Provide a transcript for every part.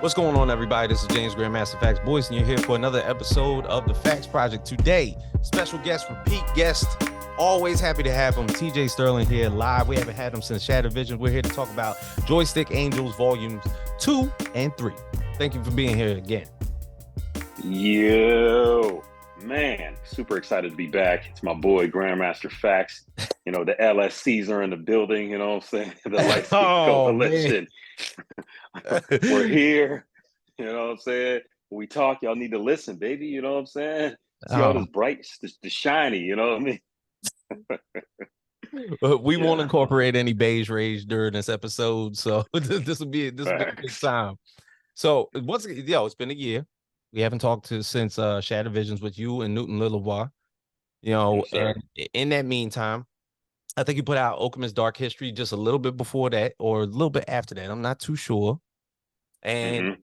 What's going on, everybody? This is James Grandmaster Facts Boys, and you're here for another episode of the Facts Project. Today, special guest, repeat guest. Always happy to have him. TJ Sterling here live. We haven't had him since Shattered Visions. We're here to talk about Joystick Angels Volumes 2 and 3. Thank you for being here again. Yo, man, super excited to be back. It's my boy Grandmaster Facts. You know, the LSCs are in the building, you know what I'm saying? The Light Skin Coalition. We're here, you know what I'm saying? When we talk, y'all need to listen, baby, you know what I'm saying? See all this bright, the shiny, you know what I mean? We won't incorporate any beige rage during this episode, so this will be a good time. So once again, it's been a year. We haven't talked since Shattered Visions with you and Newton Lillavois. Yes, and in that meantime, I think you put out Alchemist Dark History just a little bit before that, or a little bit after that. I'm not too sure. And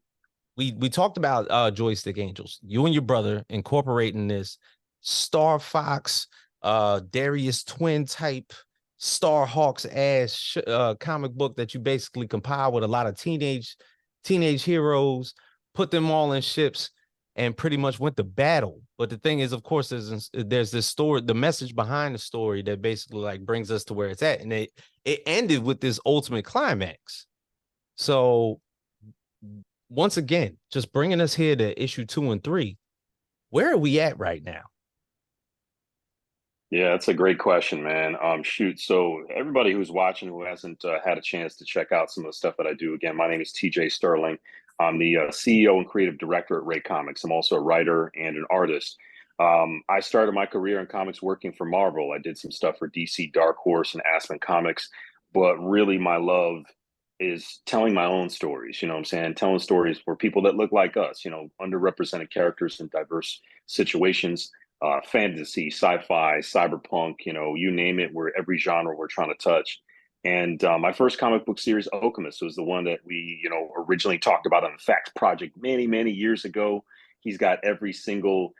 we talked about Joystick Angels. You and your brother incorporating this Starfox, Darius Twin type Starhawks ass comic book that you basically compile with a lot of teenage heroes, put them all in ships, and pretty much went to battle. But the thing is, of course, there's this story, the message behind the story that basically like brings us to where it's at. And it ended with this ultimate climax. So once again, just bringing us here to issue 2 and 3, where are we at right now? Yeah, that's a great question, man. So everybody who's watching who hasn't had a chance to check out some of the stuff that I do, again, my name is TJ Sterling. I'm the CEO and creative director at Ray Comics. I'm also a writer and an artist. I started my career in comics working for Marvel. I did some stuff for DC, Dark Horse, and Aspen Comics, but really my love is telling my own stories, you know what I'm saying? Telling stories for people that look like us, you know, underrepresented characters in diverse situations. Fantasy, sci-fi, cyberpunk, you know, you name it, we're every genre we're trying to touch. And my first comic book series, Alchemist, was the one that we, you know, originally talked about on the Facts Project many years ago. He's got every single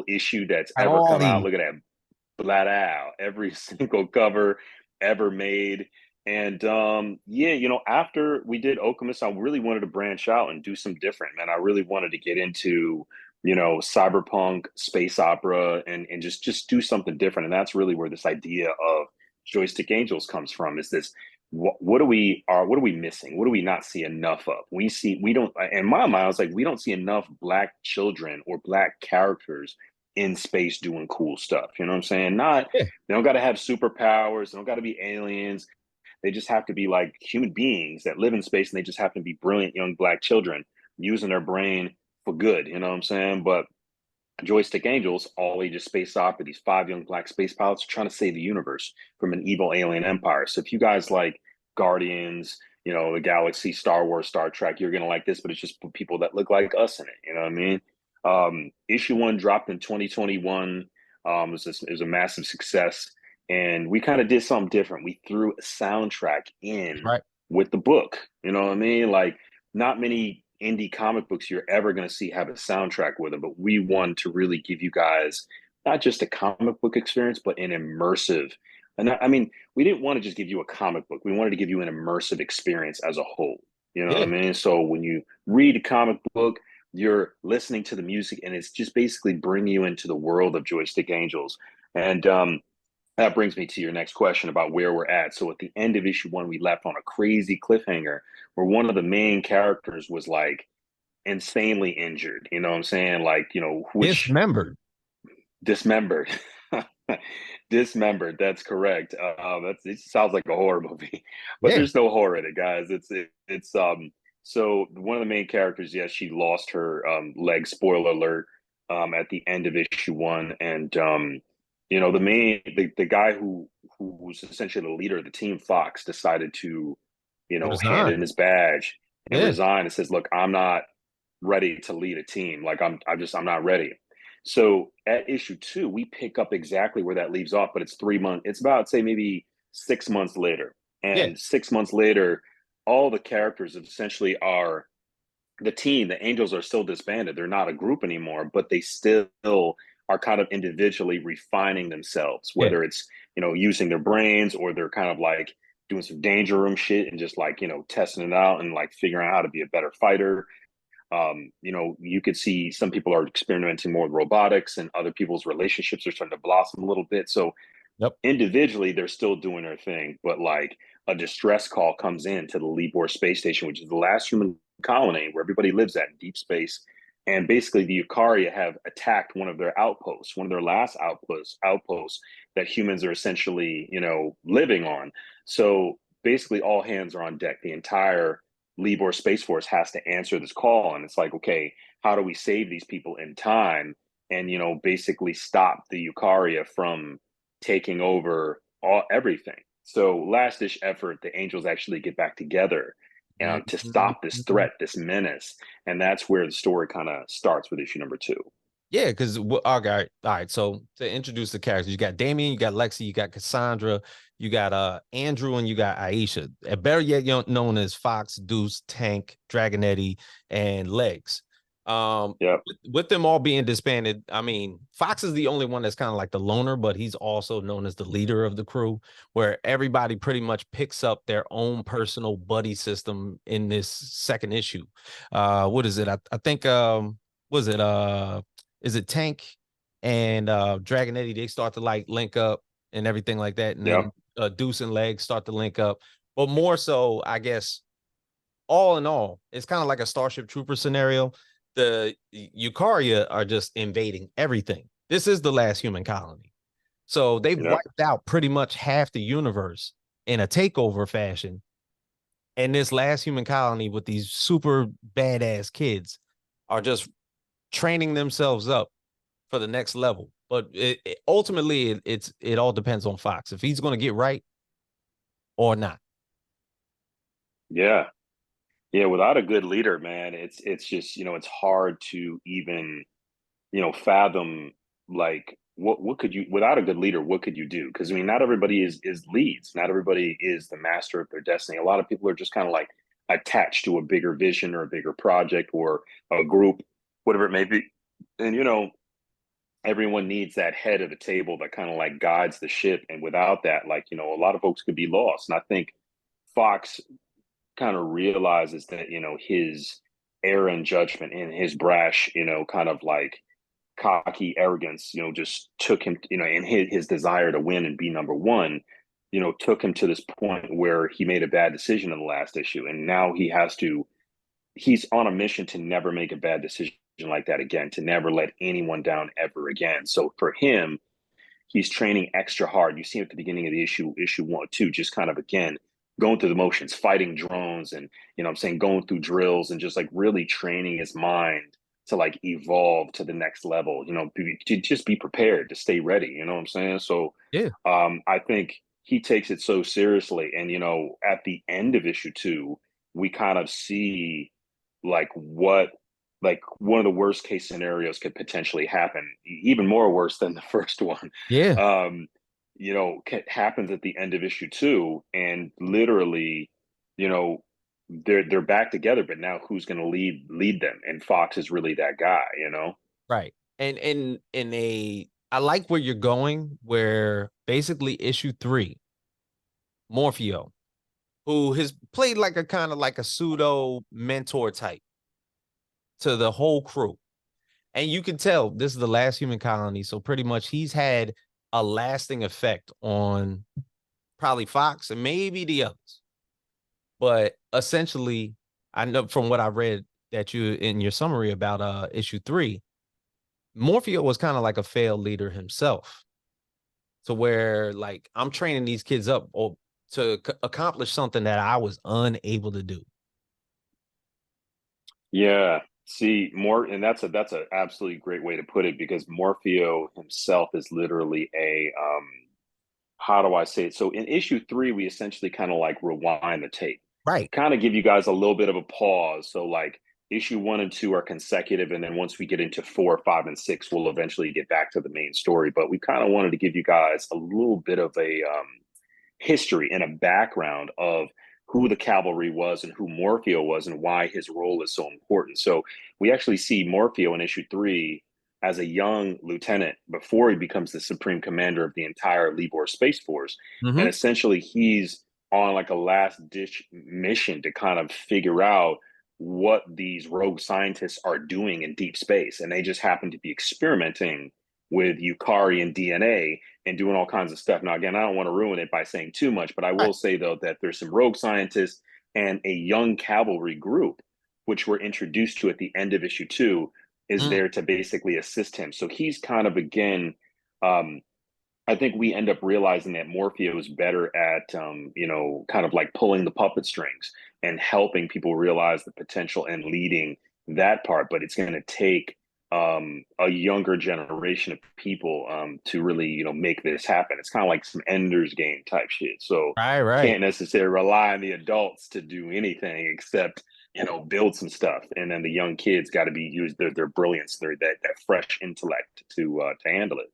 issue that's ever come out. Look at that, flat out, every single cover ever made. And yeah, you know, after we did Alchemist, I really wanted to branch out and do some different, man. I really wanted to get into, you know, cyberpunk, space opera, and just do something different. And that's really where this idea of Joystick Angels comes from. Is this what are we missing? What do we not see enough of? We don't, in my mind, I was like, we don't see enough Black children or Black characters in space doing cool stuff. You know what I'm saying? They don't got to have superpowers. They don't got to be aliens. They just have to be like human beings that live in space, and they just happen to be brilliant young Black children using their brain for good. You know what I'm saying? But Joystick Angels, all ages space opera, these 5 young Black space pilots are trying to save the universe from an evil alien empire. So if you guys like Guardians, you know, the Galaxy, Star Wars, Star Trek, you're going to like this, but it's just for people that look like us in it. You know what I mean? Issue 1 dropped in 2021. It was a massive success. And we kind of did something different. We threw a soundtrack in with the book. You know what I mean? Like, not many indie comic books you're ever going to see have a soundtrack with them, but we want to really give you guys not just a comic book experience, but an immersive. And I mean, we didn't want to just give you a comic book. We wanted to give you an immersive experience as a whole. You know what I mean? So when you read a comic book, you're listening to the music, and it's just basically bringing you into the world of Joystick Angels. And that brings me to your next question about where we're at. So at the end of issue 1, we left on a crazy cliffhanger where one of the main characters was like insanely injured. You know what I'm saying? Like, you know, dismembered. Dismembered. That's correct. It sounds like a horror movie, but there's no horror in it, guys. It's so one of the main characters, yes, she lost her leg. Spoiler alert. At the end of issue 1, and you know, the guy who was essentially the leader of the team, Fox, decided to, you know, hand in his badge and resign and says, look, I'm not ready to lead a team. Like I'm not ready. So at issue 2, we pick up exactly where that leaves off, but it's 3 months. It's about, say, maybe 6 months later. And 6 months later, all the characters essentially are the team. The Angels are still disbanded. They're not a group anymore, but they still are kind of individually refining themselves, whether it's, you know, using their brains, or they're kind of like doing some danger room shit and just like, testing it out and like figuring out how to be a better fighter. You could see some people are experimenting more with robotics, and other people's relationships are starting to blossom a little bit. So Yep. individually, they're still doing their thing, but like a distress call comes in to the Libor space station, which is the last human colony where everybody lives at in deep space. And basically, the Eukarya have attacked one of their outposts, one of their last outposts that humans are essentially, living on. So basically, all hands are on deck. The entire Libor Space Force has to answer this call, and it's like, okay, how do we save these people in time, and basically stop the Eukarya from taking over everything. So last-ish effort, the Angels actually get back together to stop this Mhm. threat, this menace, and that's where the story kind of starts with issue number 2. Yeah, because all right. So to introduce the characters, you got Damien, you got Lexi, you got Cassandra, you got Andrew, and you got Aisha. Better yet, known as Fox, Deuce, Tank, Dragonetti, and Legs. Yep. With them all being disbanded, I mean, Fox is the only one that's kind of like the loner, but he's also known as the leader of the crew, where everybody pretty much picks up their own personal buddy system in this second issue. What is it? I think was it is it Tank and Dragonetti, they start to like link up and everything like that. And Yep. then Deuce and Legs start to link up. But more so, I guess, all in all, it's kind of like a Starship Trooper scenario. The Eukarya are just invading everything. This is the last human colony. So they've Yep. wiped out pretty much half the universe in a takeover fashion. And this last human colony with these super badass kids are just training themselves up for the next level. But ultimately, it all depends on Fox if he's going to get right or not. Yeah. Yeah. Without a good leader, man, it's just it's hard to even fathom like what could you without a good leader, what could you do? Because I mean, not everybody is leads, not everybody is the master of their destiny. A lot of people are just kind of like attached to a bigger vision or a bigger project or a group, whatever it may be. And everyone needs that head of the table that kind of like guides the ship. And without that, like, a lot of folks could be lost. And I think Fox kind of realizes that, his error in judgment and his brash, kind of like cocky arrogance, just took him, and his desire to win and be number one, took him to this point where he made a bad decision in the last issue. And now he's on a mission to never make a bad decision like that again, to never let anyone down ever again. So for him, he's training extra hard. You see at the beginning of the issue 1, 2, just kind of again going through the motions, fighting drones, and I'm saying going through drills and just like really training his mind to like evolve to the next level. To just be prepared, to stay ready. You know what I'm saying? So, Yeah. I think he takes it so seriously, and at the end of issue 2, we kind of see like what like one of the worst case scenarios could potentially happen, even more worse than the first one. Yeah. um happens at the end of issue 2, and literally, you know they're back together, but now who's going to lead them? And Fox is really that guy. Right. And in a I like where you're going, where basically issue 3, Morpheo, who has played like a kind of like a pseudo mentor type to the whole crew. And you can tell this is the last human colony. So pretty much he's had a lasting effect on probably Fox and maybe the others. But essentially, I know from what I read that you in your summary about issue 3, Morpheo was kind of like a failed leader himself. To where like I'm training these kids up or to accomplish something that I was unable to do. Yeah. See, more, and that's a absolutely great way to put it, because Morpheo himself is literally a how do I say it? So in issue 3, we essentially kind of like rewind the tape, Right. kind of give you guys a little bit of a pause. So like issue 1 and 2 are consecutive, and then once we get into 4, 5, and 6, we'll eventually get back to the main story. But we kind of wanted to give you guys a little bit of a history and a background of who the cavalry was and who Morpheo was and why his role is so important. So we actually see Morpheo in issue 3 as a young lieutenant before he becomes the supreme commander of the entire Libor Space Force. And Mm-hmm. essentially, he's on like a last ditch mission to kind of figure out what these rogue scientists are doing in deep space. And they just happen to be experimenting with Eukarya DNA and doing all kinds of stuff. Now, again, I don't want to ruin it by saying too much, but I Right. will say, though, that there's some rogue scientists and a young cavalry group, which we're introduced to at the end of issue 2, is Mm. there to basically assist him. So he's kind of, again, um, I think we end up realizing that Morpheus is better at, kind of like pulling the puppet strings and helping people realize the potential and leading that part. But it's going to take a younger generation of people to really, make this happen. It's kind of like some Ender's Game type shit. So Right, you right. can't necessarily rely on the adults to do anything except, build some stuff. And then the young kids got to be used their brilliance, that fresh intellect to handle it.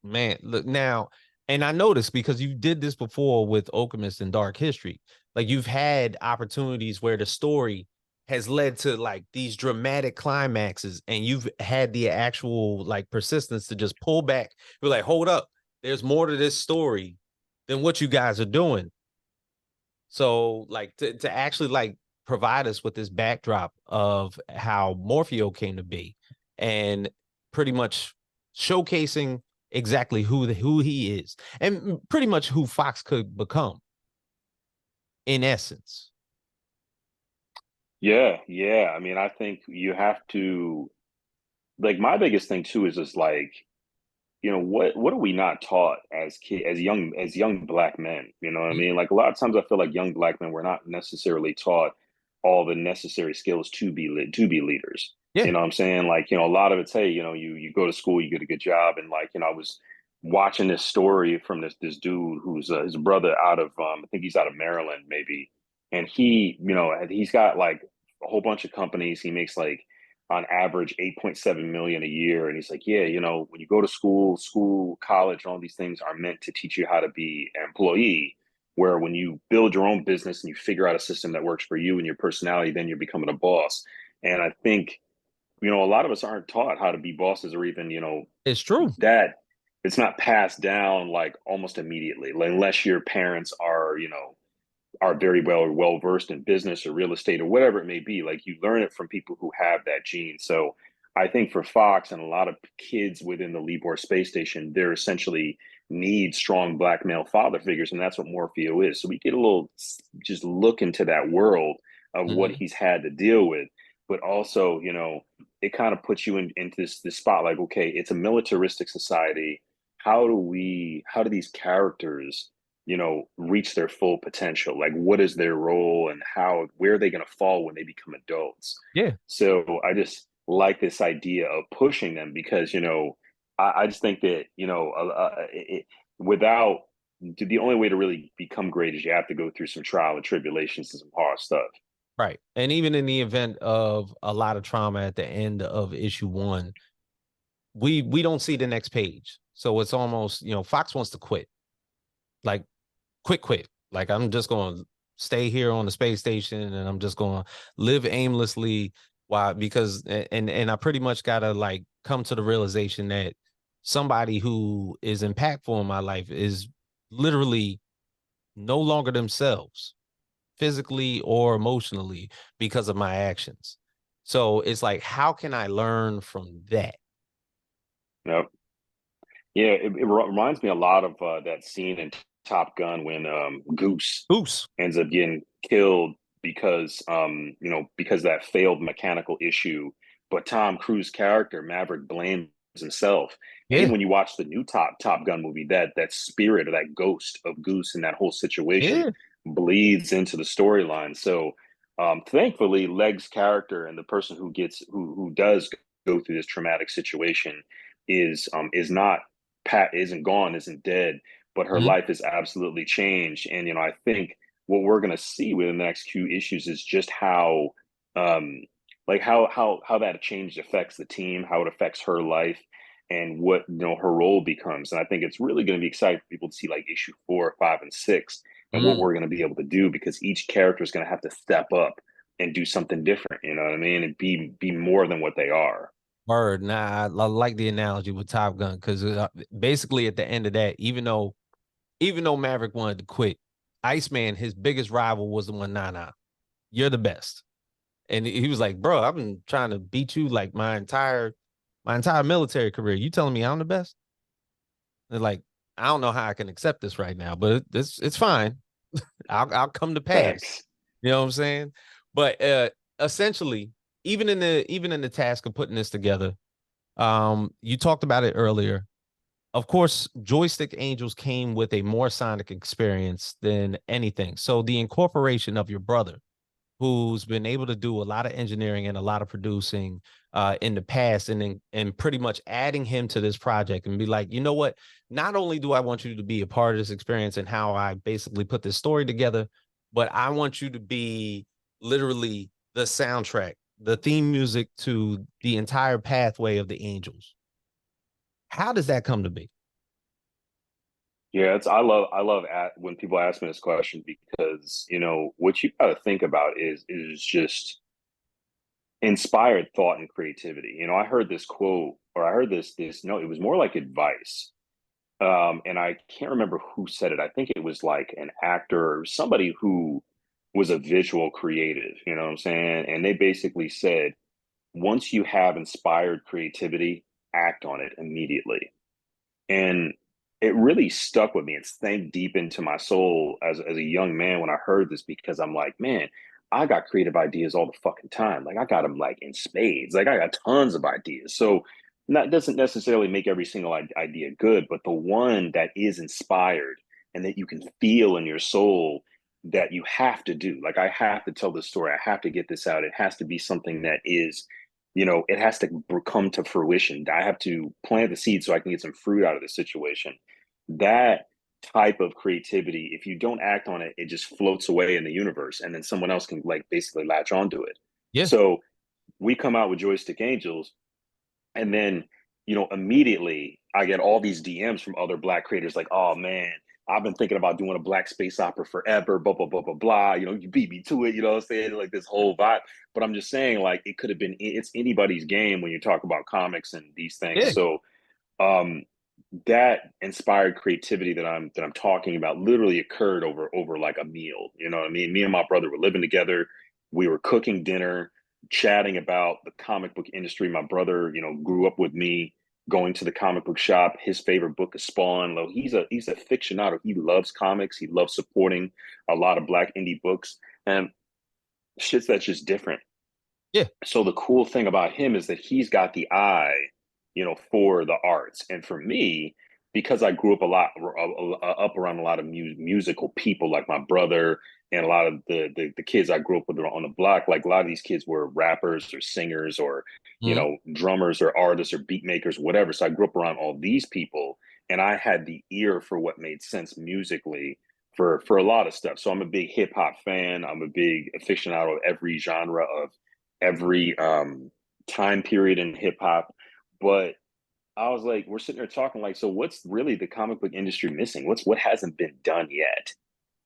Man, look now, and I noticed because you did this before with Alchemist and Dark History. Like you've had opportunities where the story has led to like these dramatic climaxes, and you've had the actual like persistence to just pull back. You're like, hold up, there's more to this story than what you guys are doing. So, like to actually like provide us with this backdrop of how Morpheo came to be, and pretty much showcasing exactly who he is, and pretty much who Fox could become in essence. Yeah, yeah. I mean, I think you have to like my biggest thing too is just like, what are we not taught as young black men? You know what I mean? Like a lot of times I feel like young black men we're not necessarily taught all the necessary skills to be leaders. Yeah, You know what I'm saying? Like, a lot of it's, hey, you go to school, you get a good job, and like, I was watching this story from this dude who's his brother out of I think he's out of Maryland maybe, and he's got like a whole bunch of companies. He makes like on average 8.7 million a year, and he's like, yeah, when you go to school, college, all these things are meant to teach you how to be an employee, where when you build your own business and you figure out a system that works for you and your personality, then you're becoming a boss. And I think, a lot of us aren't taught how to be bosses, or even, it's true. that it's not passed down like almost immediately, like, unless your parents are very well versed in business or real estate or whatever it may be. Like you learn it from people who have that gene. So I think for Fox and a lot of kids within the Libor space station, they're essentially need strong black male father figures, and that's what Morpheo is. So we get a little just look into that world of what Mm-hmm. he's had to deal with, but also, it kind of puts you into this spot. Like, okay, it's a militaristic society. How do these characters reach their full potential? Like, what is their role and where are they going to fall when they become adults? Yeah, So I just like this idea of pushing them because, I just think that, without the only way to really become great is you have to go through some trial and tribulations and some hard stuff. right. And even in the event of a lot of trauma at the end of issue 1, we don't see the next page. So it's almost, Fox wants to quit. Like quit. Like I'm just going to stay here on the space station and I'm just going to live aimlessly. Why? Because and I pretty much got to like come to the realization that somebody who is impactful in my life is literally no longer themselves, physically or emotionally, because of my actions. So it's like, how can I learn from that? Yep. Yeah, it reminds me a lot of that scene in Top Gun when Goose Goose. ends up getting killed because that failed mechanical issue. But Tom Cruise character Maverick blames himself. And even Yeah. when you watch the new Top Gun movie, that spirit or that ghost of Goose in that whole situation Yeah. bleeds into the storyline. So thankfully, Leg's character and the person who does go through this traumatic situation is not Pat isn't gone, isn't dead, but her Mhm. life is absolutely changed. And I think what we're going to see within the next few issues is just how um like how that change affects the team, how it affects her life, and what her role becomes. And I think it's really going to be exciting for people to see like issue 4, 5, and 6 and what Mm. we're going to be able to do, because each character is going to have to step up and do something different, you know what I mean, and be more than what they are. Word. Nah, I like the analogy with Top Gun because basically at the end of that, even though Maverick wanted to quit, Iceman, his biggest rival was the one, nah, you're the best. And he was like, bro, I've been trying to beat you like my entire military career. You telling me I'm the best? They're like, I don't know how I can accept this right now, but it's fine. I'll come to pass. Facts. You know what I'm saying? But essentially, even in the task of putting this together, you talked about it earlier. Of course, Joystick Angels came with a more sonic experience than anything. So the incorporation of your brother, who's been able to do a lot of engineering and a lot of producing in the past, and pretty much adding him to this project and be like, you know what? Not only do I want you to be a part of this experience and how I basically put this story together, but I want you to be literally the soundtrack, the theme music to the entire pathway of the Angels. How does that come to be? Yeah, it's I love when people ask me this question because what you got to think about is just inspired thought and creativity. I heard this quote, or I heard this no, it was more like advice. And I can't remember who said it. I think it was like an actor or somebody who was a visual creative, you know what I'm saying? And they basically said, once you have inspired creativity, act on it immediately. And it really stuck with me. It sank deep into my soul as a young man when I heard this, because I'm like, man, I got creative ideas all the fucking time. Like I got them like in spades. Like I got tons of ideas. So that doesn't necessarily make every single idea good, but the one that is inspired and that you can feel in your soul that you have to do. Like I have to tell this story. I have to get this out. It has to be something that is, it has to come to fruition. I have to plant the seed so I can get some fruit out of the situation. That type of creativity, if you don't act on it, it just floats away in the universe, and then someone else can like basically latch onto it. Yeah, So we come out with Joystick Angels, and then, immediately I get all these DMs from other Black creators like, oh man, I've been thinking about doing a Black space opera forever, blah, blah, blah, blah, blah. You beat me to it, you know what I'm saying? Like this whole vibe. But I'm just saying, like, it could have been, it's anybody's game when you talk about comics and these things. yeah, So, um, that inspired creativity that I'm talking about literally occurred over like a meal. You know what I mean? Me and my brother were living together. We were cooking dinner, chatting about the comic book industry. My brother, grew up with me going to the comic book shop. His favorite book is Spawn. He's a fictionado. He loves comics. He loves supporting a lot of Black indie books. And shit's that's just different. yeah. So the cool thing about him is that he's got the eye, for the arts. And for me, because I grew up up around a lot of musical people, like my brother and a lot of the kids I grew up with on the block, like a lot of these kids were rappers or singers or, Mhm. drummers or artists or beat makers, whatever. So I grew up around all these people, and I had the ear for what made sense musically for a lot of stuff. So I'm a big hip hop fan. I'm a big aficionado of every genre of every time period in hip hop. But I was like, we're sitting there talking like, so what's really the comic book industry missing? What hasn't been done yet?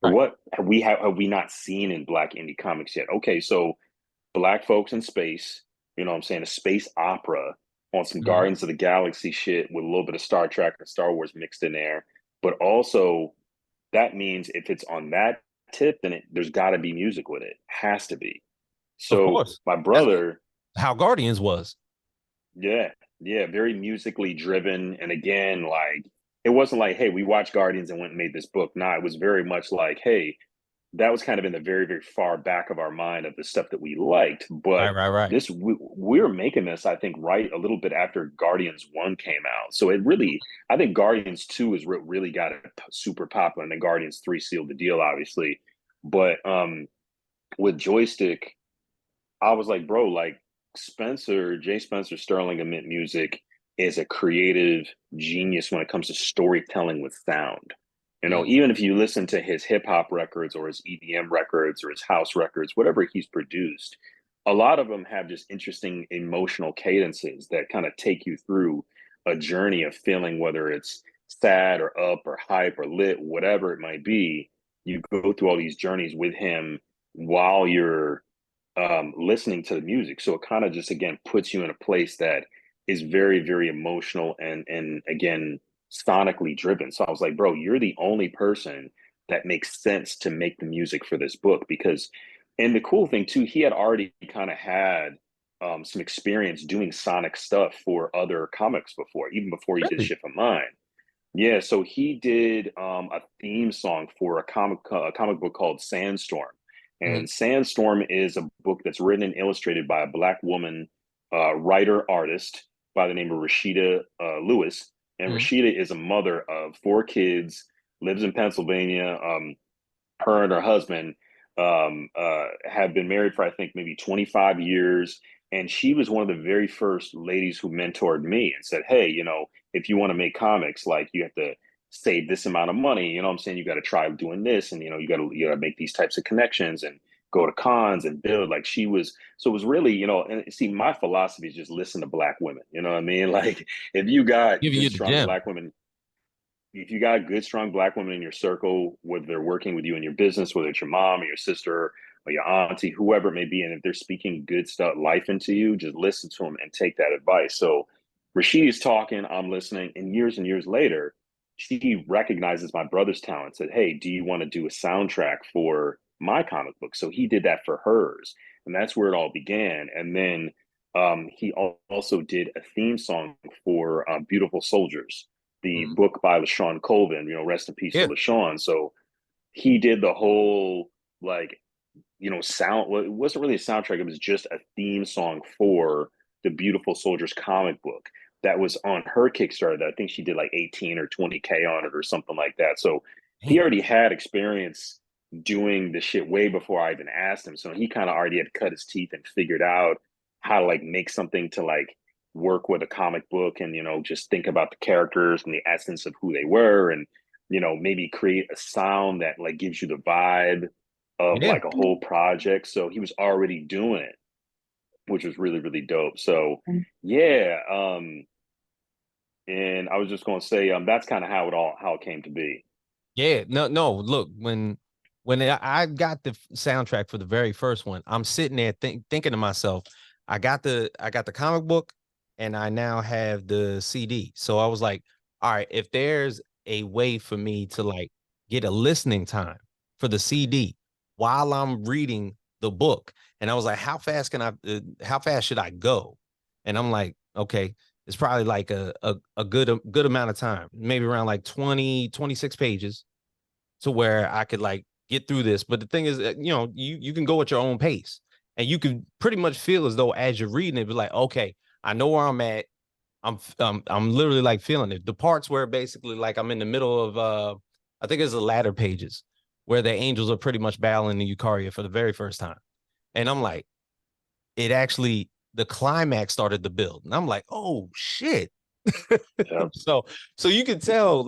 Or Right. what have we not seen in Black indie comics yet? Okay, so Black folks in space, you know what I'm saying, a space opera on some Mhm. Guardians of the Galaxy shit with a little bit of Star Trek and Star Wars mixed in there. But also that means if it's on that tip, then there's got to be music with it. Has to be. Of So course. my That's brother, how Guardians was. yeah, yeah, very musically driven. And again, like it wasn't like, hey, we watched Guardians and went and made this book. Nah, it was very much like, hey, that was kind of in the very, very far back of our mind of the stuff that we liked. But Right, right, right. we're making this, I think, right a little bit after Guardians 1 came out. So it really, I think Guardians 2 is what really got it super popular. And then Guardians 3 sealed the deal, obviously. But with Joystick, I was like, bro, like Spenser Sterling of Mint Music is a creative genius when it comes to storytelling with sound. Mm. Even if you listen to his hip hop records or his EDM records or his house records, whatever he's produced, a lot of them have just interesting emotional cadences that kind of take you through a journey of feeling, whether it's sad or up or hype or lit, whatever it might be. You go through all these journeys with him while you're listening to the music. So it kind of just again puts you in a place that is very, very emotional and again sonically driven. So I was like, bro, you're the only person that makes sense to make the music for this book. Because, and the cool thing too, he had already kind of had some experience doing sonic stuff for other comics before, even before he did Really? Ship of Mine. Yeah, so he did a theme song for a comic book called Sandstorm, Mm-hmm. and Sandstorm is a book that's written and illustrated by a Black woman writer artist by the name of Rashida Lewis. And Mm-hmm. Rashida is a mother of four kids, lives in Pennsylvania. Her and her husband have been married for I think maybe 25 years. And she was one of the very first ladies who mentored me and said, hey, you know, if you want to make comics, like you have to save this amount of money. You know what I'm saying? You got to try doing this, and you got to make these types of connections and go to cons and build. Like she was, so it was really, and see, my philosophy is just listen to Black women. You know what I mean? Like if you got Giving good, you the strong gem. Black women, if you got good, strong Black women in your circle, whether they're working with you in your business, whether it's your mom or your sister or your auntie, whoever it may be, and if they're speaking good stuff, life into you, just listen to them and take that advice. So Rashid is talking, I'm listening, and years later, she recognizes my brother's talent, said, hey, do you want to do a soundtrack for my comic book? So he did that for hers. And that's where it all began. And then he also did a theme song for Beautiful Soldiers, the Mm-hmm. book by LaShawn Colvin, rest in peace to Yeah. LaShawn. So he did the whole like, sound. Well, it wasn't really a soundtrack. It was just a theme song for the Beautiful Soldiers comic book that was on her Kickstarter. That I think she did like 18 or 20K on it or something like that. So he Damn. already had experience doing the shit way before I even asked him. So he kind of already had cut his teeth and figured out how to like make something to like work with a comic book and just think about the characters and the essence of who they were and maybe create a sound that like gives you the vibe of Yeah. like a whole project. So he was already doing it, which was really, really dope. So yeah, and I was just gonna say, that's kind of how it came to be. Yeah. No, no. Look, when I got the soundtrack for the very first one, I'm sitting there thinking to myself, I got the comic book and I now have the CD. So I was like, all right, if there's a way for me to like get a listening time for the CD while I'm reading the book. And I was like, how fast should I go? And I'm like, okay, it's probably like a good amount of time, maybe around like 26 pages to where I could like get through this. But the thing is, you can go at your own pace and you can pretty much feel as though as you're reading it, be like, okay, I know where I'm at. I'm literally like feeling it. The parts where basically like I'm in the middle of I think it's the latter pages where the angels are pretty much battling the Eukarya for the very first time. And I'm like, it actually the climax started to build. And I'm like, oh shit. Yep, so so you can tell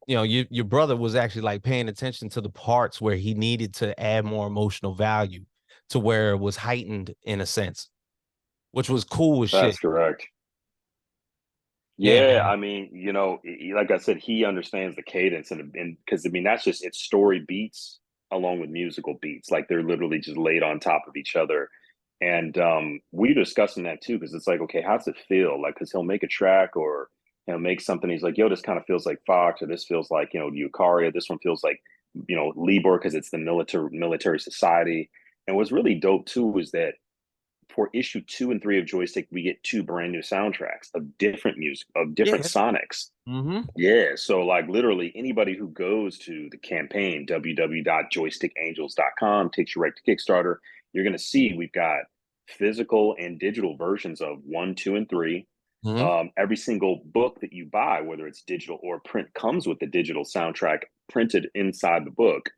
your brother was actually like paying attention to the parts where he needed to add more emotional value to where it was heightened in a sense, which was cool as that's shit. correct. Yeah, Yeah, man. I mean, like I said, he understands the cadence and because I mean that's just it's story beats along with musical beats. Like they're literally just laid on top of each other. And we're discussing that too, because it's like, okay, how's it feel? Like, because he'll make a track or make something. He's like, yo, this kind of feels like Fox, or this feels like, Eukarya. This one feels like, Libor because it's the military society. And what's really dope too is that for issue 2 and 3 of Joystick, we get two brand new soundtracks of different music, of different Yeah. Sonics. Mm-hmm. Yeah. So, like, literally, anybody who goes to the campaign, www.joystickangels.com, takes you right to Kickstarter, you're going to see we've got physical and digital versions of 1, 2, and 3. Mm-hmm. Every single book that you buy, whether it's digital or print, comes with the digital soundtrack printed inside the book.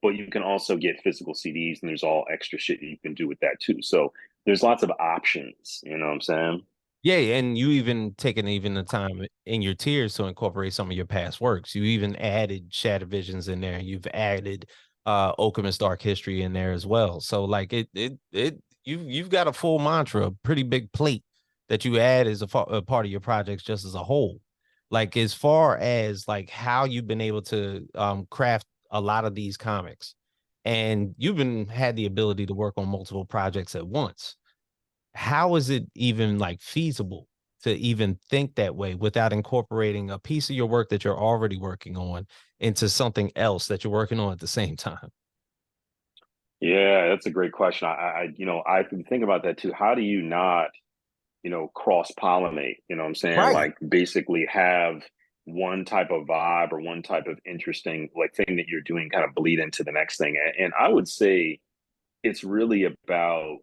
But you can also get physical CDs, and there's all extra shit you can do with that too. So there's lots of options. You know what I'm saying? Yeah, and you even taken even the time in your tiers to incorporate some of your past works. You even added Shattered Visions in there. You've added Okina's Dark History in there as well. So like you've got a full mantra, a pretty big plate that you add as a part of your projects just as a whole. Like as far as like how you've been able to craft a lot of these comics, and you've been had the ability to work on multiple projects at once. How is it even like feasible to even think that way without incorporating a piece of your work that you're already working on into something else that you're working on at the same time? Yeah, that's a great question. I've been thinking about that too. How do you not, cross pollinate? You know what I'm saying? Right. Like basically have one type of vibe or one type of interesting like thing that you're doing kind of bleed into the next thing. And I would say it's really about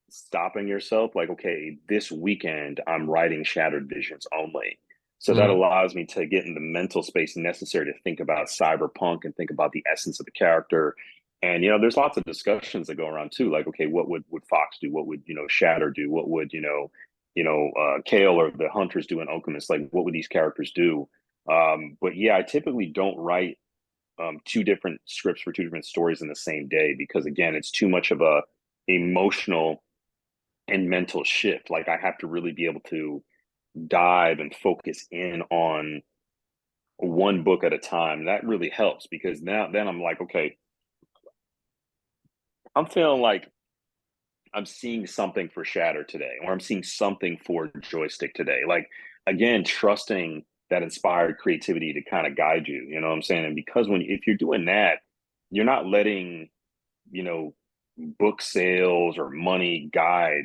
stopping yourself like, okay, this weekend I'm writing Shattered Visions only. So that Mhm. allows me to get in the mental space necessary to think about cyberpunk and think about the essence of the character. And there's lots of discussions that go around too, like, okay, what would Fox do? What would Shatter do? What would Kale or the Hunters do in Okemos? Like, what would these characters do? But yeah, I typically don't write two different scripts for two different stories in the same day because again, it's too much of a emotional and mental shift. Like I have to really be able to dive and focus in on one book at a time. That really helps because now then I'm like, okay, I'm feeling like I'm seeing something for Shatter today, or I'm seeing something for Joystick today. Like again, trusting that inspired creativity to kind of guide you. You know what I'm saying? And because if you're doing that, you're not letting you know book sales or money guide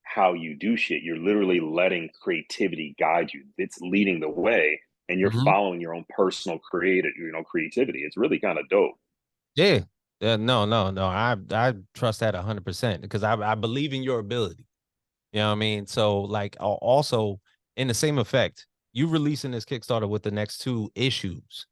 how you do shit. You're literally letting creativity guide you. It's leading the way, and you're Mhm. following your own personal creativity. It's really kind of dope. Yeah. No, no, no. I trust that 100% because I believe in your ability. You know what I mean? So like also in the same effect, you releasing this Kickstarter with the next two issues.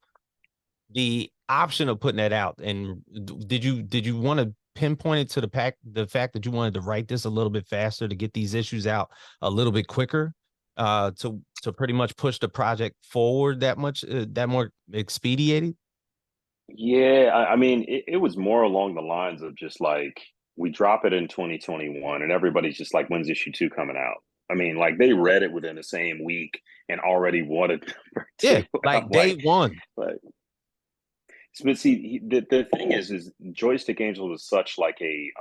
The option of putting that out, and did you want to pinpoint it to the fact that you wanted to write this a little bit faster to get these issues out a little bit quicker, to pretty much push the project forward that more expedited? Yeah, I mean, it was more along the lines of just like we drop it in 2021, and everybody's just like, "When's issue two coming out?" I mean, like they read it within the same week and already wanted number Yeah, two. And I'm like day one. like, but see, the thing is Joystick Angel was such like a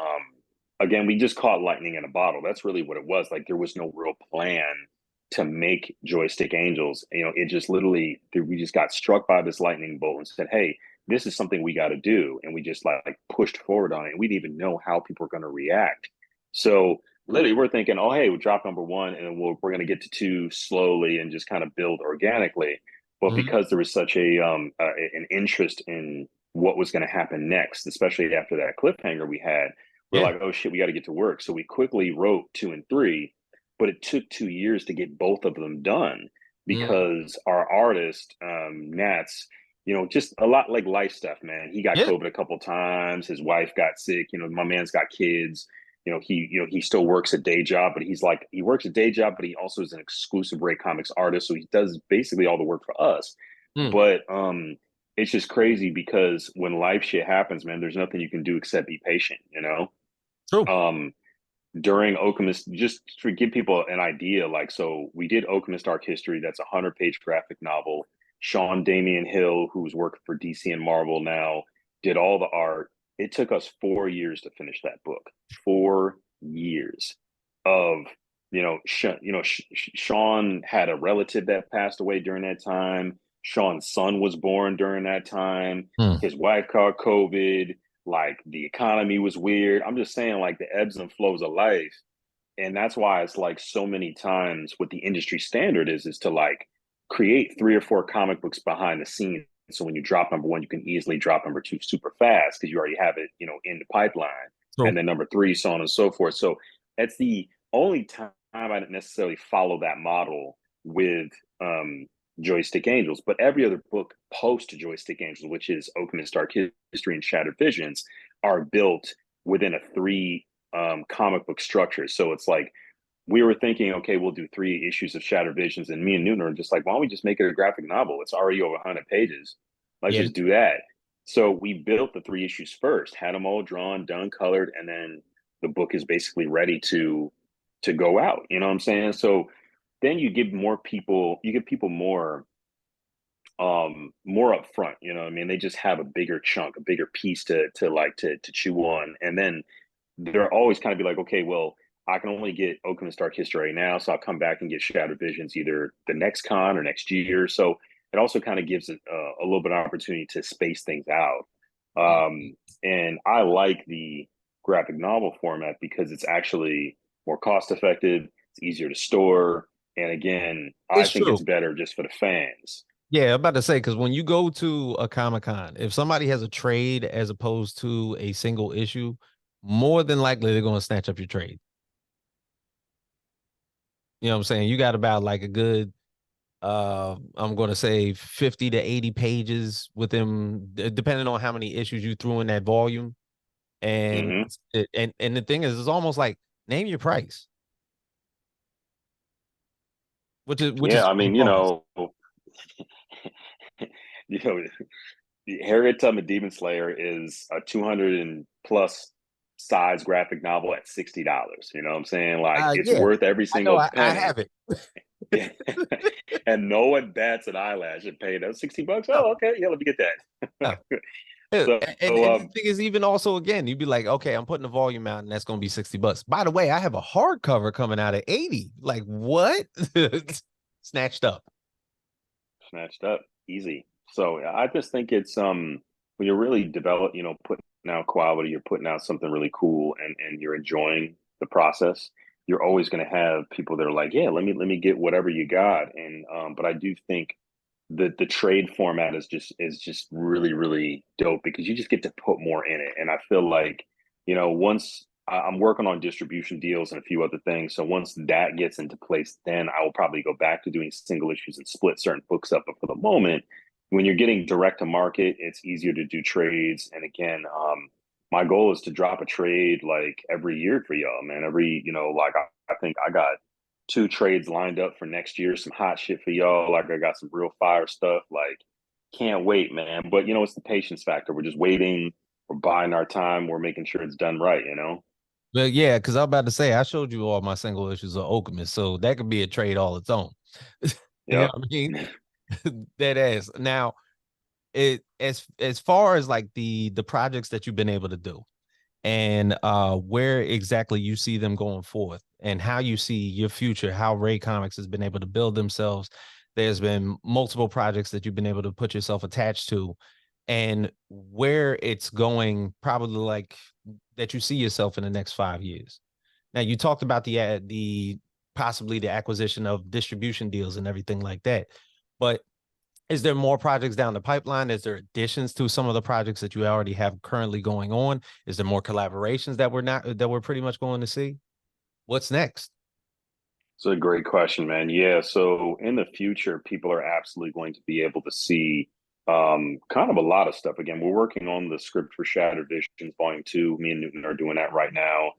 again, we just caught lightning in a bottle. That's really what it was. Like there was no real plan to make Joystick Angels. It just literally we just got struck by this lightning bolt and said, "Hey, this is something we got to do," and we just like pushed forward on it. And we didn't even know how people were going to react. So literally, we're thinking, "Oh, hey, we'll drop number one, and we're going to get to two slowly and just kind of build organically." But Mhm. because there was such an interest in what was going to happen next, especially after that cliffhanger we had, we're Yeah. like, oh shit, we got to get to work. So we quickly wrote two and three, but it took 2 years to get both of them done Mhm. because our artist, Nats, just a lot like life stuff, man. He got Yeah. COVID a couple times. His wife got sick. My man's got kids. He still works a day job, but he works a day job, but he also is an exclusive Ray Comics artist. So he does basically all the work for us. Mm. But it's just crazy because when life shit happens, man, there's nothing you can do except be patient. True. Um, during Okemos, just to give people an idea, like, so we did Okemos Dark History. That's a 100-page graphic novel. Sean Damian Hill, who's working for DC and Marvel now, did all the art. It took us 4 years to finish that book. 4 years of, Sean had a relative that passed away during that time. Sean's son was born during that time. Mm. His wife caught COVID, like the economy was weird. I'm just saying, like the ebbs and flows of life. And that's why it's like so many times what the industry standard is to like create 3 or 4 comic books behind the scenes. So when you drop number one, you can easily drop number two super fast because you already have it, in the pipeline. True. And then number three, so on and so forth. So that's the only time I didn't necessarily follow that model with Joystick Angels, but every other book post Joystick Angels, which is Okemos Dark History and Shattered Visions, are built within a three comic book structure. So it's like we were thinking, okay, we'll do 3 issues of Shattered Visions, and me and Newton are just like, why don't we just make it a graphic novel? It's already over 100 pages. Let's Yeah. just do that. So we built the 3 issues first, had them all drawn, done, colored, and then the book is basically ready to go out. You know what I'm saying? So then you give people more upfront. You know what I mean? They just have a bigger chunk, a bigger piece to chew on, and then they're always kind of be like, okay, well, I can only get Okina's Dark History right now, so I'll come back and get Shattered Visions either the next con or next year. So it also kind of gives it a little bit of opportunity to space things out. And I like the graphic novel format because it's actually more cost effective, it's easier to store, and again, I It's think true. it's better just for the fans. Yeah, I'm about to say, because when you go to a Comic Con, if somebody has a trade as opposed to a single issue, more than likely they're going to snatch up your trade. You know what I'm saying? You got about like a good, I'm going to say 50 to 80 pages with them, depending on how many issues you threw in that volume. And Mm-hmm. and the thing is, it's almost like name your price, which Yeah, is I mean, bonus. you know, Harriet Tubman Demon Slayer is a 200 and plus size graphic novel at $60. You know what I'm saying? Like it's Yeah, worth every I know. single I penny. have it. And no one bats an eyelash and pay those $60. No, Oh, okay, yeah, let me get no. that. Yeah, so and the thing is, even also again, you'd be like, okay, I'm putting the volume out, and that's gonna be $60. By the way, I have a hardcover coming out at 80. Like what? Snatched up. snatched up easy. So I just think it's when you're really putting out quality, you're putting out something really cool, and you're enjoying the process. You're always going to have people that are like, yeah, let me get whatever you got. And but I do think the trade format is just really really dope because you just get to put more in it. And I feel like once I'm working on distribution deals and a few other things, so once that gets into place, then I will probably go back to doing single issues and split certain books up. But for the moment, when you're getting direct to market, it's easier to do trades. And again, my goal is to drop a trade like every year for y'all, man. Like I think I got two trades lined up for next year. Some hot shit for y'all. Like I got some real fire stuff. Like can't wait, man. But it's the patience factor. We're just waiting. We're buying our time. We're making sure it's done right. But yeah, because I'm about to say I showed you all my single issues of Okemos, so that could be a trade all its own. You know Yep. what I mean? That ass. Now, as far as like the projects that you've been able to do, and where exactly you see them going forth and how you see your future, how Ray Comics has been able to build themselves. There's been multiple projects that you've been able to put yourself attached to, and where it's going, probably like that you see yourself in the next 5 years. Now, you talked about the possibly the acquisition of distribution deals and everything like that, but is there more projects down the pipeline? Is there additions to some of the projects that you already have currently going on? Is there more collaborations that we're pretty much going to see? What's next? It's a great question, man. Yeah. So in the future, people are absolutely going to be able to see kind of a lot of stuff. Again, we're working on the script for Shattered Visions Volume 2. Me and Newton are doing that right now.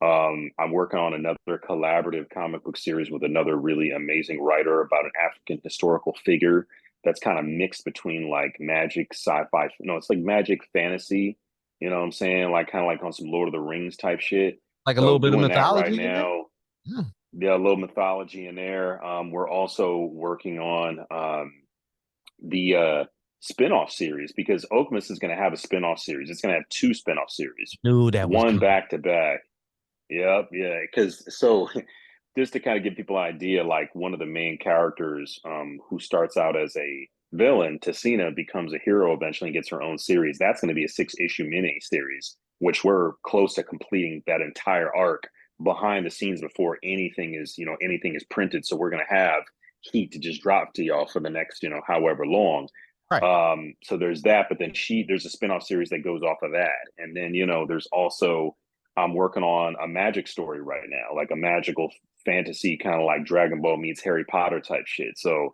I'm working on another collaborative comic book series with another really amazing writer about an African historical figure that's kind of mixed between like magic, sci-fi. No, it's like magic fantasy. You know what I'm saying? Like kind of like on some Lord of the Rings type shit. Like a So little bit of doing that right mythology in there? now. Hmm. Yeah, a little mythology in there. We're also working on the spin-off series because Okemos is going to have a spin-off series. It's going to have two spin-off series, Knew that was one coming. back to back. Yep, yeah. Because so, just to kind of give people an idea, like one of the main characters, who starts out as a villain, Tessina becomes a hero eventually and gets her own series. That's going to be a 6-issue mini series, which we're close to completing that entire arc behind the scenes before anything is printed. So we're going to have heat to just drop to y'all for the next however long. Right. So there's that, but then there's a spinoff series that goes off of that, and then there's also I'm working on a magic story right now, like a magical fantasy kind of like Dragon Ball meets Harry Potter type shit. So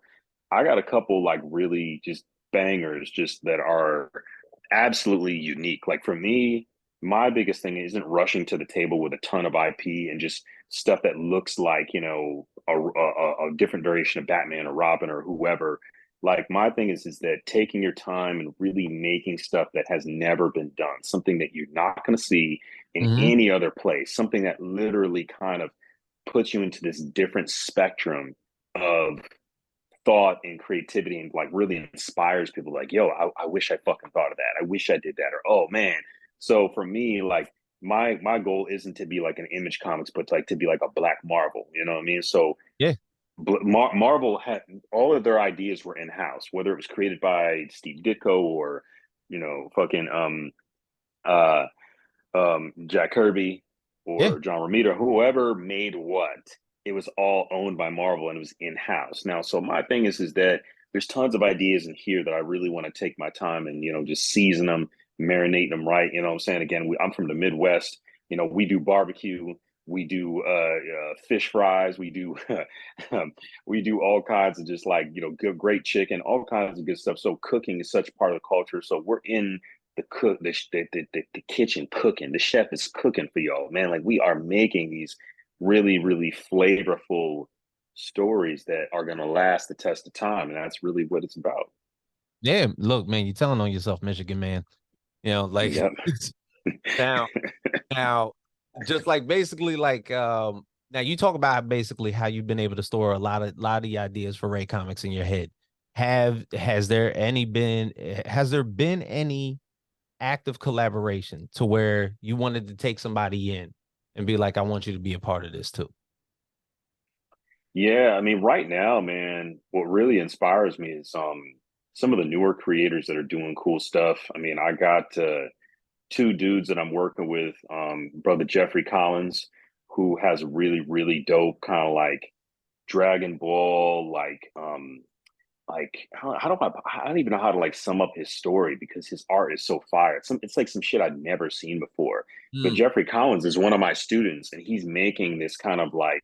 I got a couple like really just bangers just that are absolutely unique. Like for me, my biggest thing isn't rushing to the table with a ton of IP and just stuff that looks like, a different variation of Batman or Robin or whoever. Like my thing is that taking your time and really making stuff that has never been done, something that you're not going to see in Mm-hmm. any other place, something that literally kind of puts you into this different spectrum of thought and creativity and like really inspires people like, yo, I wish I fucking thought of that. I wish I did that. Or, oh man. So for me, like my goal isn't to be like an Image Comics, but like to be like a Black Marvel. You know what I mean? So Yeah, Marvel had all of their ideas were in house, whether it was created by Steve Ditko or fucking uh Jack Kirby yeah, or John Romita, whoever made what, it was all owned by Marvel and it was in house. Now, so my thing is that there's tons of ideas in here that I really want to take my time and just season them, marinate them right. You know what I'm saying? Again, I'm from the Midwest. We do barbecue. We do fish fries. We do we do all kinds of just like good, great chicken, all kinds of good stuff. So cooking is such part of the culture. So we're in the kitchen cooking. The chef is cooking for y'all, man. Like we are making these really, really flavorful stories that are gonna last the test of time, and that's really what it's about. yeah. Look, man, you're telling on yourself, Michigan man. Like Yep. now, now, just like basically like now you talk about basically how you've been able to store a lot of the ideas for Ray Comics in your head. Has there been any active collaboration to where you wanted to take somebody in and be like, I want you to be a part of this too? Yeah, I mean, right now, man, what really inspires me is some of the newer creators that are doing cool stuff. I mean, I got two dudes that I'm working with, brother Jeffrey Collins, who has really, really dope kind of like Dragon Ball, like how do I don't even know how to like sum up his story because his art is so fire. It's like some shit I'd never seen before. But Mm. Jeffrey Collins is one of my students, and he's making this kind of like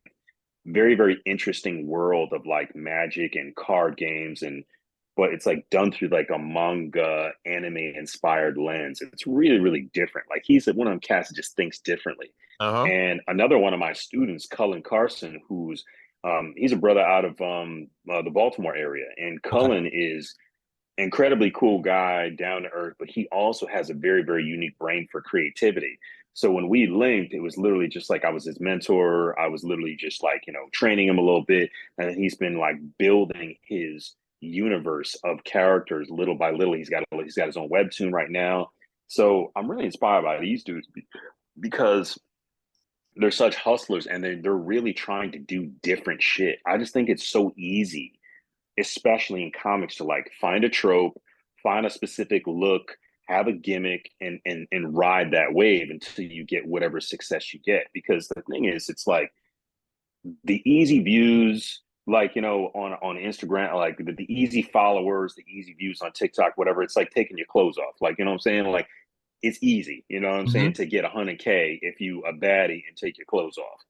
very, very interesting world of like magic and card games and but it's like done through like a manga anime inspired lens. It's really, really different. Like he's one of them cats that just thinks differently. Uh-huh. And another one of my students, Cullen Carson, who's he's a brother out of the Baltimore area, and Okay. Cullen is incredibly cool guy, down to earth, but he also has a very, very unique brain for creativity. So when we linked, it was literally just like I was his mentor. I was literally just like, training him a little bit. And he's been like building his universe of characters little by little. He's got his own webtoon right now. So I'm really inspired by these dudes because they're such hustlers and they're really trying to do different shit. I just think it's so easy, especially in comics, to like find a trope, find a specific look, have a gimmick, and ride that wave until you get whatever success you get. Because the thing is, it's like the easy views, like on Instagram, like the easy followers, the easy views on TikTok, whatever. It's like taking your clothes off. Like what I'm saying, like it's easy, I'm saying, Hmm. to get 100K if you a baddie and take your clothes off,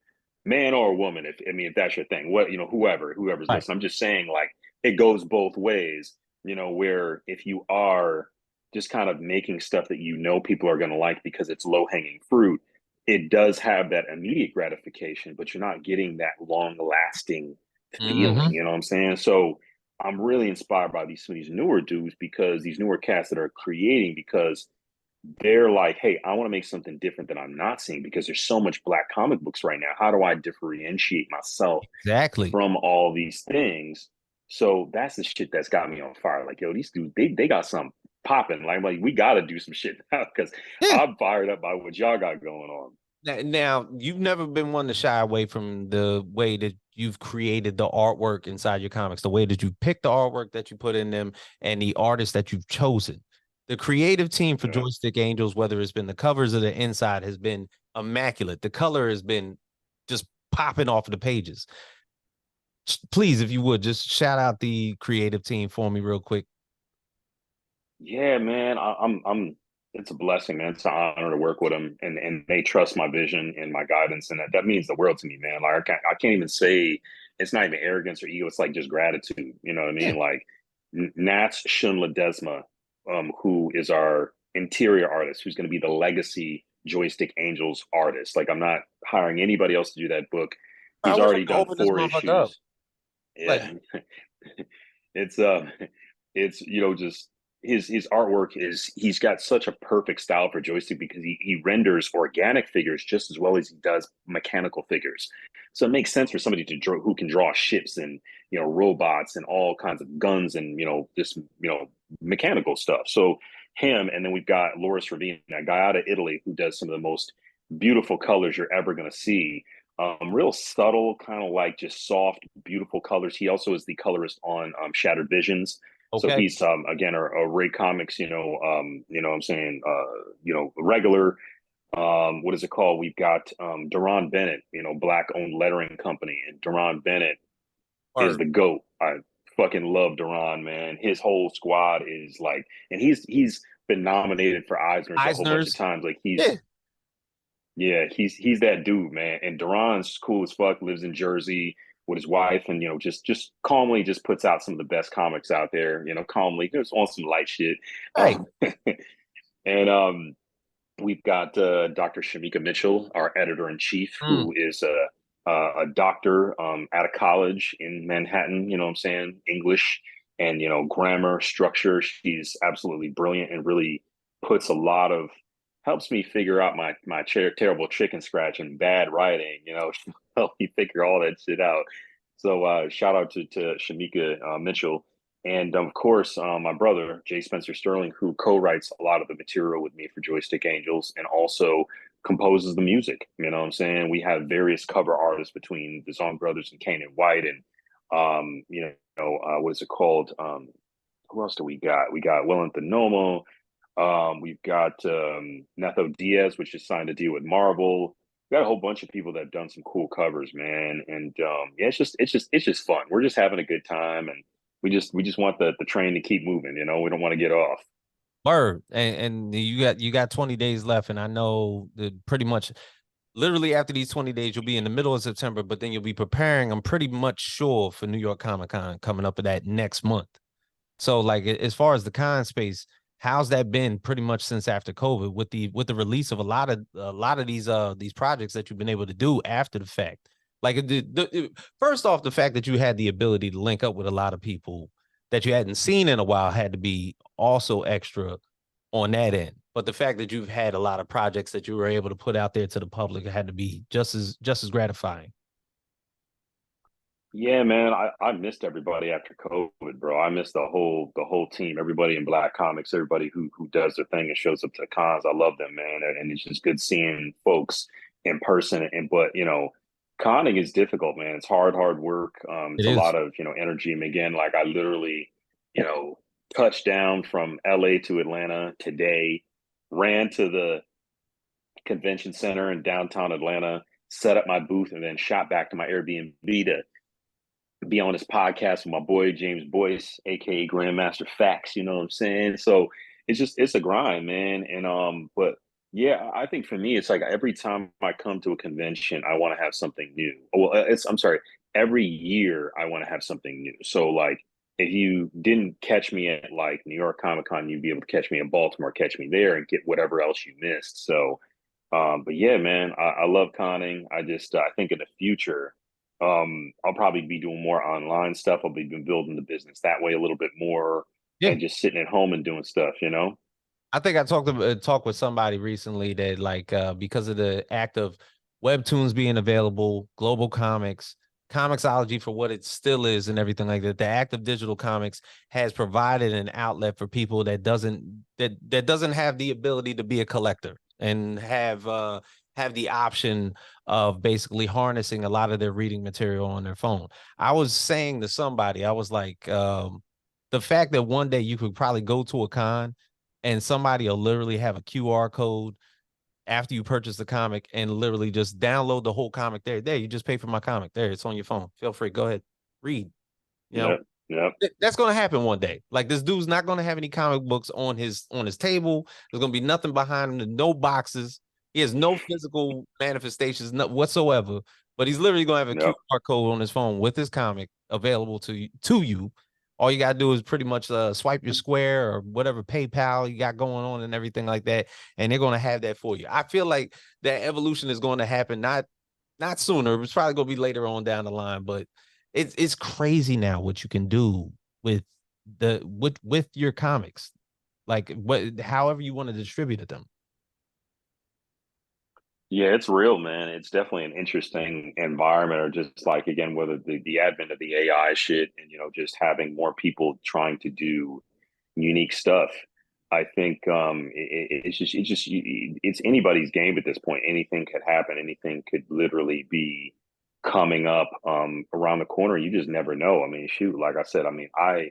man or woman. If I mean, if that's your thing, what whoever's Right. listening, I'm just saying, like it goes both ways. Where if you are just kind of making stuff that people are going to like because it's low hanging fruit, it does have that immediate gratification, but you're not getting that long lasting feeling. Hmm. You know what I'm saying? So I'm really inspired by some of these newer dudes, because these newer cats that are creating, because they're like, hey, I want to make something different that I'm not seeing, because there's so much black comic books right now. How do I differentiate myself Exactly. from all these things? So that's the shit that's got me on fire. Like, yo, these dudes, they got something popping. Like we got to do some shit now, because Yeah. I'm fired up by what y'all got going on. Now, you've never been one to shy away from the way that you've created the artwork inside your comics, the way that you pick the artwork that you put in them, and the artists that you've chosen. The creative team for Yeah. Joystick Angels, whether it's been the covers or the inside, has been immaculate. The color has been just popping off of the pages. Please, if you would, just shout out the creative team for me real quick. Yeah, man, I'm. It's a blessing, man. It's an honor to work with them, and they trust my vision and my guidance, and that means the world to me, man. Like I can't even say it's not even arrogance or ego. It's like just gratitude. You know what I Yeah. mean? Like Nats Shun Ledesma, who is our interior artist, who's going to be the legacy Joystick Angels artist. Like I'm not hiring anybody else to do that book. I He's wish I already could done open this four motherfucker up. issues. Like, Yeah. it's it's just his artwork is, he's got such a perfect style for Joystick, because he renders organic figures just as well as he does mechanical figures. So it makes sense for somebody to draw, who can draw ships and robots and all kinds of guns and this mechanical stuff. So him, and then we've got Loris Ravine, a guy out of Italy who does some of the most beautiful colors you're ever going to see. Real subtle, kind of like just soft, beautiful colors. He also is the colorist on Shattered Visions. So Okay. he's again a Ray Comics, what I'm saying, regular. What is it called? We've got Deron Bennett, black owned lettering company, and Deron Bennett is Or the GOAT. I fucking love Deron, man. His whole squad is like, and he's been nominated for Eisner's a whole bunch of Eisner's. times. Like Yeah. yeah, he's that dude, man. And Duran's cool as fuck, lives in Jersey with his wife, and just calmly just puts out some of the best comics out there, calmly, just on some light shit. Right. And we've got Dr. Shamika Mitchell, our editor in chief, Mm. who is a doctor at a college in Manhattan, you know what I'm saying, English and, grammar, structure. She's absolutely brilliant and really puts a lot of, helps me figure out my terrible chicken scratch and bad writing, help me figure all that shit out. So shout out to Shamika Mitchell. And of course, my brother, Spenser Sterling, who co writes a lot of the material with me for Joystick Angels and also composes the music. You know what I'm saying? We have various cover artists between the Zong Brothers and Kane and White. And, what is it called? Who else do we got? We got Wellington Nomo. We've got Netho Diaz, which is signed to deal with Marvel. We got a whole bunch of people that have done some cool covers, man. And yeah, it's just fun. We're just having a good time, and we just want the train to keep moving. We don't want to get off. Word. And you got 20 days left, and I know that pretty much literally after these 20 days, you'll be in the middle of September, but then you'll be preparing, I'm pretty much sure, for New York Comic Con coming up at that next month. So, like, as far as the con space, how's that been pretty much since after COVID with the release of a lot of these projects that you've been able to do after the fact? Like, first off, the fact that you had the ability to link up with a lot of people that you hadn't seen in a while had to be also extra on that end. But the fact that you've had a lot of projects that you were able to put out there to the public had to be just as gratifying. Yeah, man, I missed everybody after COVID, bro. I missed the whole team, everybody in Black Comics, everybody who does their thing and shows up to cons. I love them, man, and it's just good seeing folks in person. And but conning is difficult, man. It's hard work. It It's a is. lot of energy. And again, like I literally, you know, touched down from LA to Atlanta today, ran to the convention center in downtown Atlanta, set up my booth, and then shot back to my Airbnb to be on this podcast with my boy James Boyce, aka Grandmaster Facts. You know what I'm saying? So it's a grind, man. And but yeah, I think for me, it's like every time I come to a convention, I want to have something new. Well, I'm sorry, every year I want to have something new. So like, if you didn't catch me at like New York Comic Con, you'd be able to catch me in Baltimore, catch me there, and get whatever else you missed. So, but yeah, man, I love conning. I think in the future I'll probably be doing more online stuff. I'll be building the business that way a little bit more Yeah. and just sitting at home and doing stuff. I think I talked with somebody recently that, like, because of the act of webtoons being available, global comics, comicsology for what it still is, and everything like that, the act of digital comics has provided an outlet for people that doesn't have the ability to be a collector and have the option of basically harnessing a lot of their reading material on their phone. I was saying to somebody, I was like, the fact that one day you could probably go to a con and somebody will literally have a QR code after you purchase the comic and literally just download the whole comic there. There, you just pay for my comic. There, it's on your phone. Feel free. Go ahead. Read. You know, Yep. Yep. that's gonna happen one day. Like, this dude's not gonna have any comic books on his table. There's gonna be nothing behind him, no boxes. He has no physical manifestations, whatsoever. But he's literally gonna have a Yep. QR code on his phone with his comic available to you. All you gotta do is pretty much swipe your Square or whatever PayPal you got going on and everything like that, and they're gonna have that for you. I feel like that evolution is going to happen not sooner. It's probably gonna be later on down the line, but it's crazy now what you can do with with your comics, like what however you want to distribute them. Yeah, it's real, man. It's definitely an interesting environment, or just like again, whether the advent of the AI shit and just having more people trying to do unique stuff. I think it's anybody's game at this point. Anything could happen. Anything could literally be coming up around the corner. You just never know. I mean, shoot, like I said, I mean, I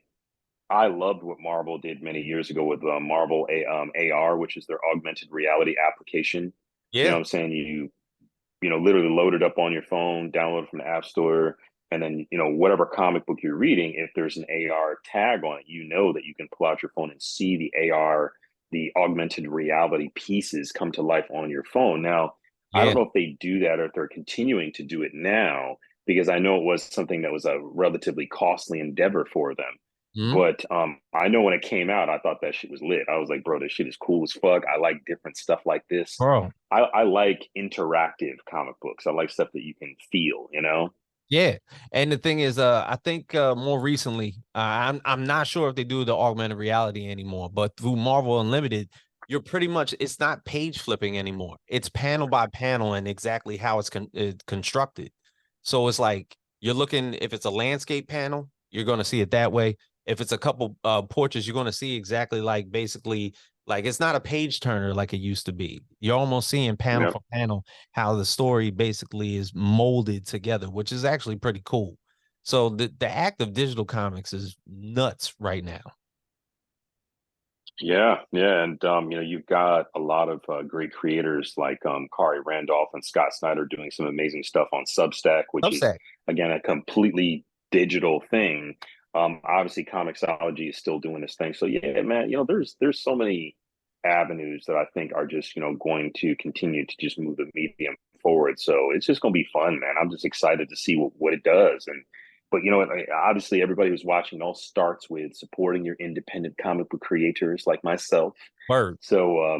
loved what Marvel did many years ago with Marvel AR, which is their augmented reality application. You know Yeah, what I'm saying? Literally load it up on your phone, download it from the App Store, and then, whatever comic book you're reading, if there's an AR tag on it, that you can pull out your phone and see the AR, the augmented reality pieces come to life on your phone. Now, I don't yeah. know if they do that or if they're continuing to do it now, because I know it was something that was a relatively costly endeavor for them. Mhm. But I know when it came out, I thought that shit was lit. I was like, bro, this shit is cool as fuck. I like different stuff like this. Bro. I like interactive comic books. I like stuff that you can feel, Yeah, and the thing is, I think more recently, I'm not sure if they do the augmented reality anymore, but through Marvel Unlimited, you're pretty much it's not page flipping anymore. It's panel by panel and exactly how it's constructed. So it's like you're looking if it's a landscape panel, you're going to see it that way. If it's a couple portraits, you're going to see exactly like basically like it's not a page turner like it used to be. You're almost seeing panel Yep. for panel how the story basically is molded together, which is actually pretty cool. So the act of digital comics is nuts right now. Yeah, yeah, and you've got a lot of great creators like Kari Randolph and Scott Snyder doing some amazing stuff on Substack, which is Substack. again a completely digital thing. Obviously, Comixology is still doing this thing. So yeah, man, there's so many avenues that I think are just going to continue to just move the medium forward. So it's just going to be fun, man. I'm just excited to see what it does. And but obviously, everybody who's watching all starts with supporting your independent comic book creators like myself. Word. So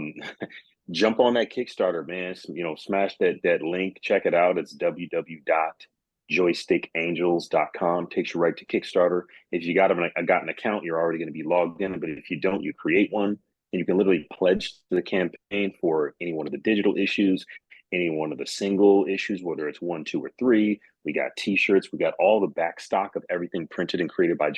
jump on that Kickstarter, man. Smash that link. Check it out. It's www.joystickangels.com. Takes you right to Kickstarter. If you got an account, you're already going to be logged in. But if you don't, you create one, and you can literally pledge to the campaign for any one of the digital issues, any one of the single issues, whether it's 1, 2, or 3. We got T-shirts. We got all the back stock of everything printed and created by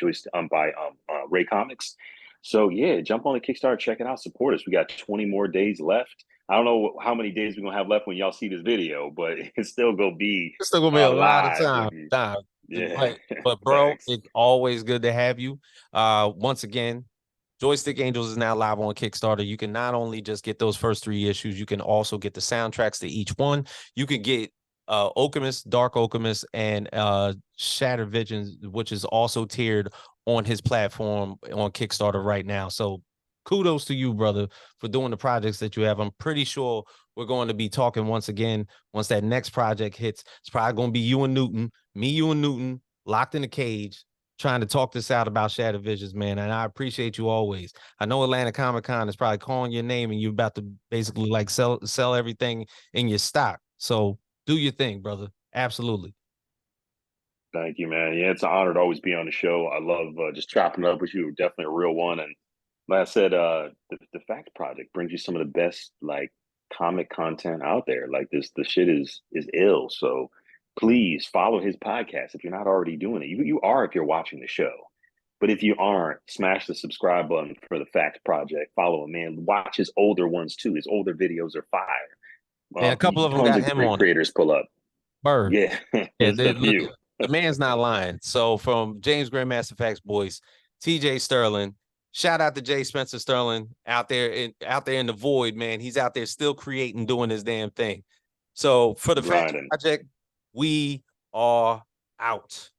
Ray Comics. So yeah, jump on the Kickstarter, check it out, support us. We got 20 more days left. I don't know how many days we're gonna have left when y'all see this video, but it's still gonna be It's still gonna be a lot of live time. if you. Time. Yeah, But bro, thanks. it's always good to have you. Once again, Joystick Angels is now live on Kickstarter. You can not only just get those first 3 issues, you can also get the soundtracks to each one. You can get Alchemist, Dark Alchemist, and Shattered Visions, which is also tiered on his platform on Kickstarter right now. So kudos to you, brother, for doing the projects that you have. I'm pretty sure we're going to be talking once again once that next project hits. It's probably going to be you and Newton, me, you and Newton, locked in a cage, trying to talk this out about Shattered Visions, man. And I appreciate you always. I know Atlanta Comic Con is probably calling your name and you're about to basically like sell everything in your stock. So do your thing, brother. Absolutely. Thank you, man. Yeah, it's an honor to always be on the show. I love just chopping it up with you. You're definitely a real one. And like I said, the Fact Project brings you some of the best like comic content out there. Like the shit is ill. So please follow his podcast if you're not already doing it. You are if you're watching the show. But if you aren't, smash the subscribe button for the Fact Project. Follow him, man. Watch his older ones too. His older videos are fire. And a couple of them Tons got of him great on it. creators pull up. Bird. Yeah, Yeah, just a look, few. the man's not lying. So from James Grandmaster Facts Boys, TJ Sterling, shout out to Jay Spenser Sterling out there in the void, man. He's out there still creating, doing his damn thing. So for the Facts Grinding. Project, we are out.